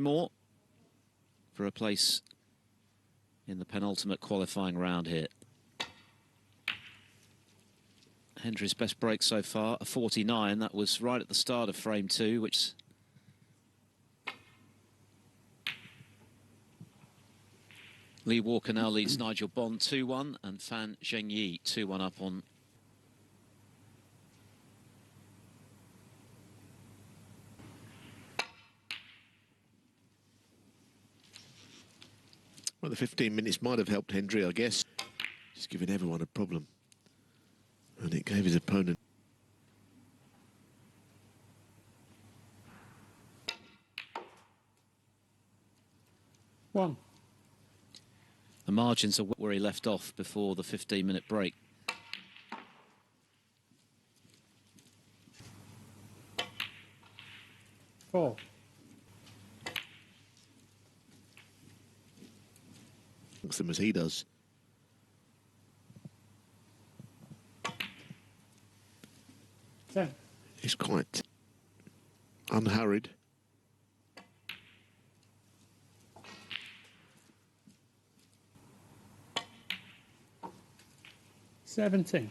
more for a place in the penultimate qualifying round here. Hendry's best break so far, a 49. That was right at the start of frame 2, which... Lee Walker now leads Nigel Bond 2-1 and Fan Zhengyi 2-1 up on... Well, the 15 minutes might have helped Hendry, I guess. Just giving everyone a problem. And it gave his opponent... One. The margins are where he left off before the 15-minute break. Four. Them as he does. Ten. He's quite unhurried. $17.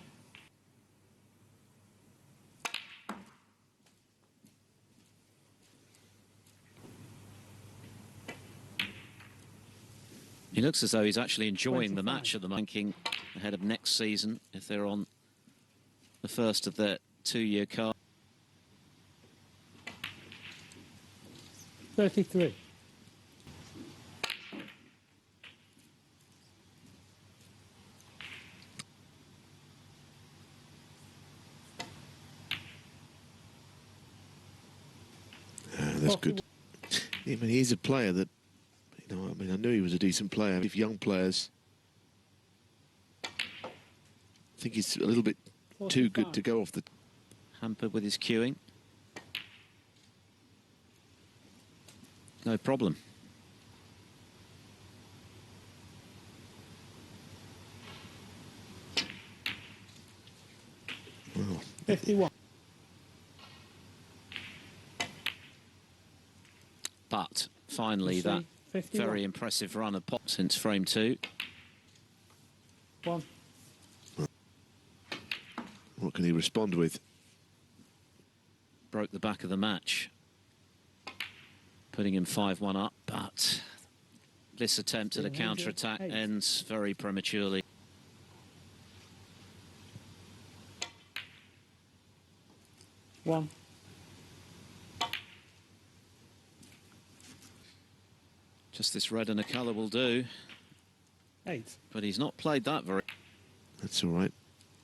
He looks as though he's actually enjoying 25. the match at the moment, thinking ahead of next season if they're on the first of their 2-year card. 33. That's good. I mean, he's a player that, you know, I mean, I knew he was a decent player. If young players, I think he's a little bit 45. too good to go off the... Hampered with his queuing. No problem. Well, 51. But finally, that 51. very impressive run of pop since frame 2. One. what can he respond with? Broke the back of the match, putting him 5-1 up, but this attempt at a counter-attack ends very prematurely. One. Just this red and a colour will do. 8. But he's not played that very... That's all right.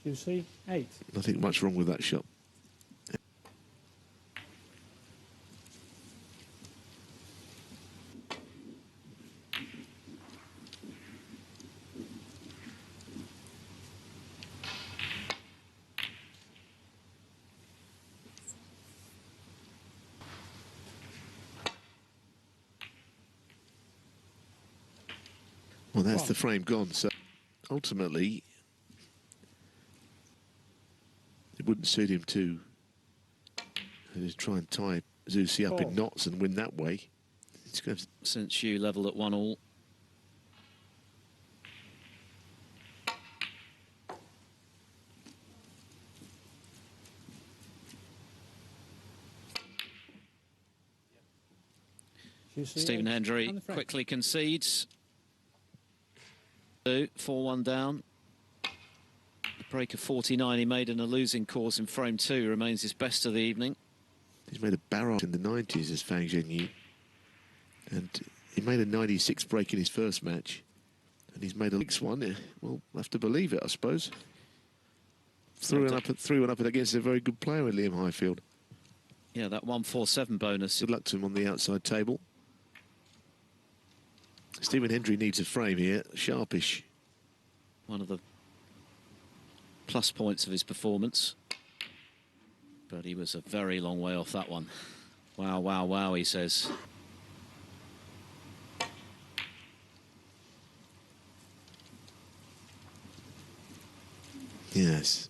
You see? 8. Nothing much wrong with that shot. Well, that's the frame gone, so ultimately it wouldn't suit him to try and tie Zusi up in knots and win that way. It's going to... Since you level at 1-1. Stephen Hendry quickly concedes. 4-1 down. The break of 49 he made in a losing course in frame 2 remains his best of the evening. He's made a barrage in the 90s as Fan Zhengyi. And he made a 96 break in his first match. And he's made a 6-1. Well, we'll have to believe it, I suppose. Threw one up against a very good player in Liam Highfield. Yeah, that 147 bonus. Good luck to him on the outside table. Stephen Hendry needs a frame here, sharpish. One of the plus points of his performance. But he was a very long way off that one. Wow, wow, wow, he says. Yes.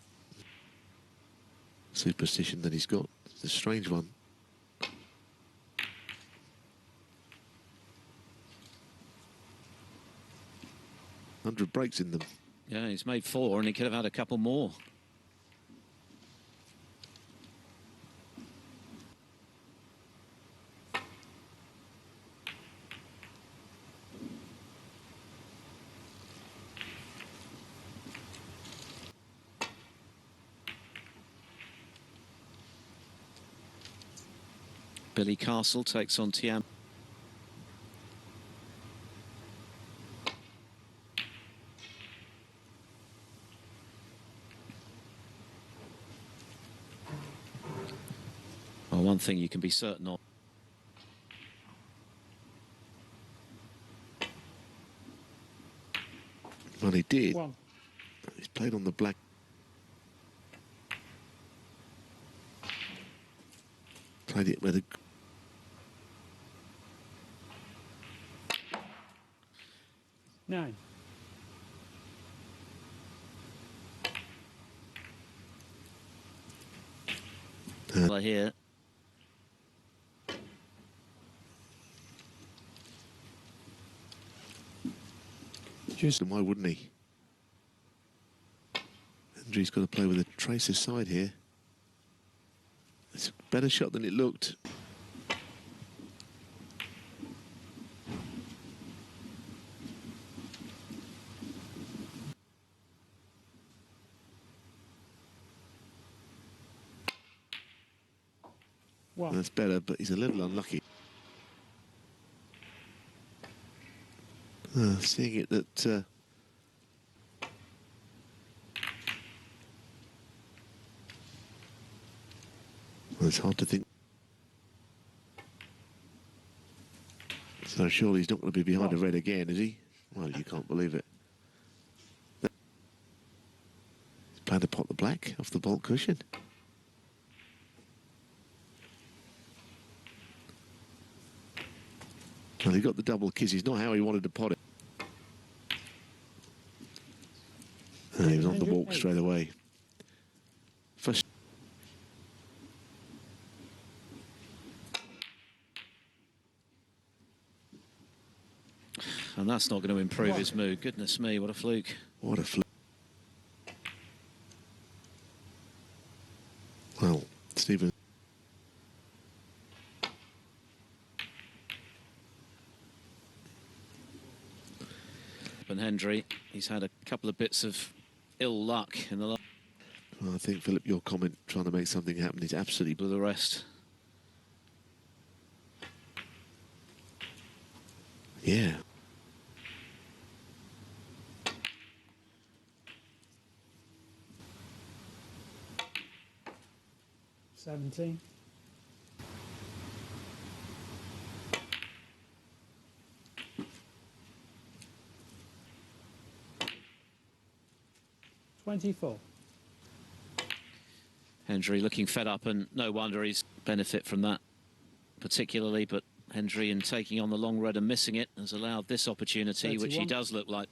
Superstition that he's got. It's a strange one. 100 breaks in them. Yeah, he's made 4 and he could have had a couple more. Billy Castle takes on Tiam. Well, one thing you can be certain of. Well, he did. 1. He's played on the black. Played it with a... 9. Here. Just Why wouldn't he? Hendry's got to play with a tracer side here. It's a better shot than it looked. one. That's better, but he's a little unlucky. Seeing it that... well, it's hard to think. So surely he's not going to be behind a red again, is he? Well, you can't believe it. He's planned to pot the black off the bolt cushion. Well, he got the double kiss. He's not how he wanted to pot it. And he was on the walk straight away. First. And that's not going to improve his mood. Goodness me, what a fluke. What a fluke. Well, Stephen. And Hendry, he's had a couple of bits of ill luck in the last. Well, I think, Philip, your comment trying to make something happen is absolutely... With the rest. Yeah. $17. $24. Hendry looking fed up, and no wonder he's benefit from that particularly, but Hendry, in taking on the long red and missing it, has allowed this opportunity, 31. which he does look like.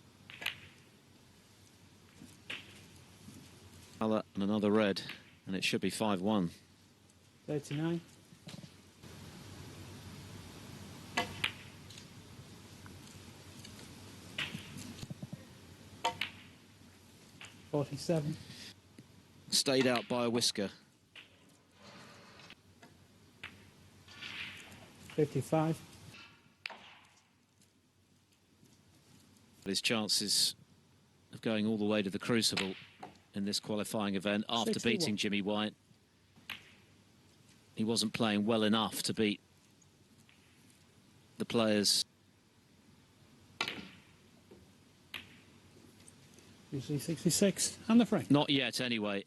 Colour and another red, and it should be 5-1. 39. $47. Stayed out by a whisker. 55. His chances of going all the way to the Crucible in this qualifying event after 61. beating Jimmy White. He wasn't playing well enough to beat the players. Usually 66. And the frame. Not yet, anyway.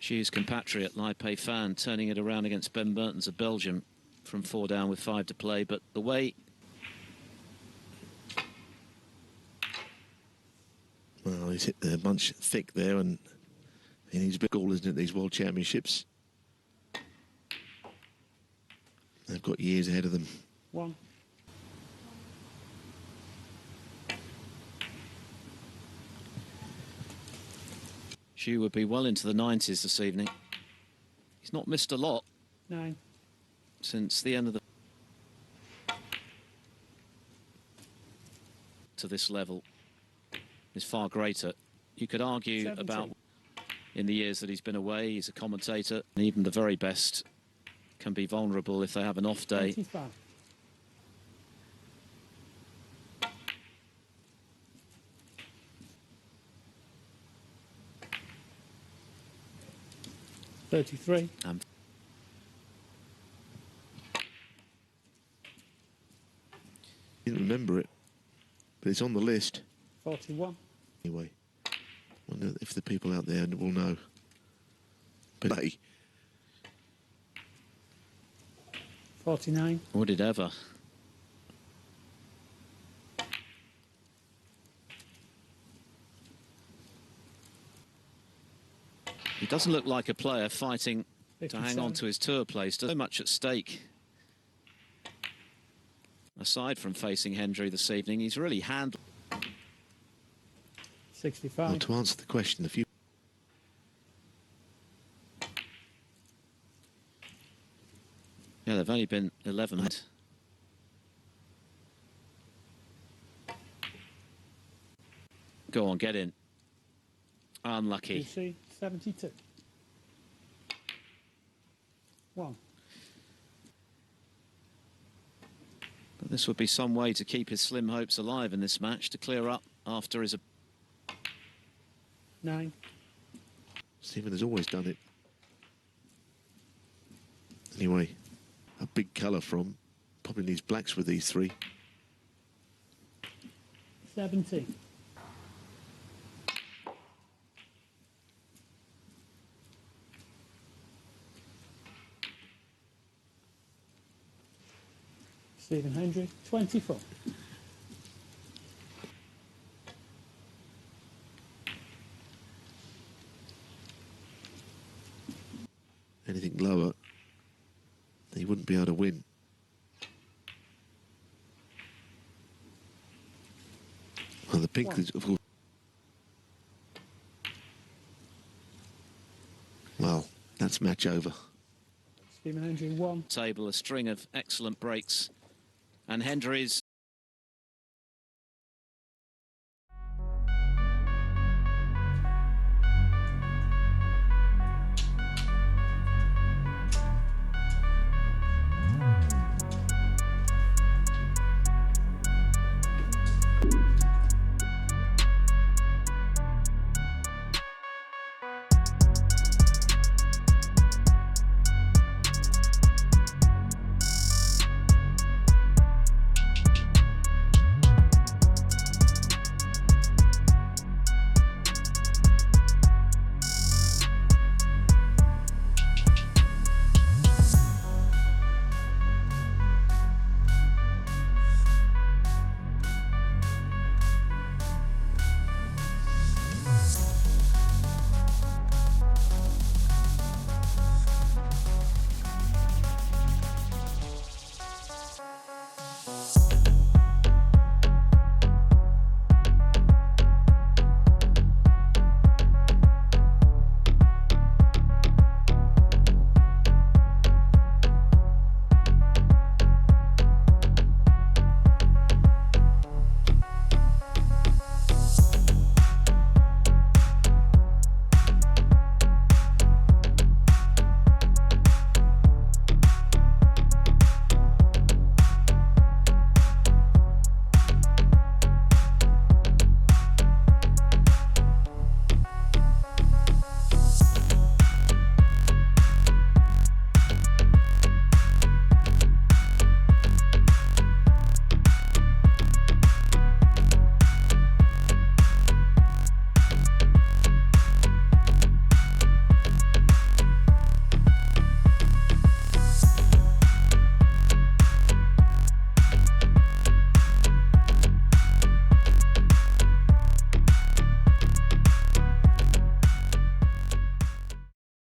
Hughes' compatriot, Lai Pei Fan, turning it around against Ben Mertens of Belgium from 4 down with 5 to play. But the way... Well, he's hit the bunch thick there, and he needs a big goal, isn't it, these World Championships? They've got years ahead of them. 1. Hugh would be well into the 90s this evening. He's not missed a lot 9. since the end of the... to this level is far greater. You could argue 17. about in the years that he's been away, he's a commentator, and even the very best can be vulnerable if they have an off day. 25. $33. Didn't remember it, but it's on the list. 41. Anyway, wonder if the people out there will know. But hey, 49. Would it ever? He doesn't look like a player fighting to hang on 57. to his tour place. So much at stake. Aside from facing Hendry this evening, he's really handled. 65. well, to answer the question, if you Yeah, they've only been 11. Go on, get in. You Unlucky. see 72. 1. But this would be some way to keep his slim hopes alive in this match, to clear up after his... 9. Stephen has always done it. Anyway, a big colour from probably needs blacks with these three. 17. Stephen Hendry, 24. Anything lower, he wouldn't be able to win. Well, the pink is, of course. Well, that's match over. Stephen Hendry, 1. Table, a string of excellent breaks. And Hendry's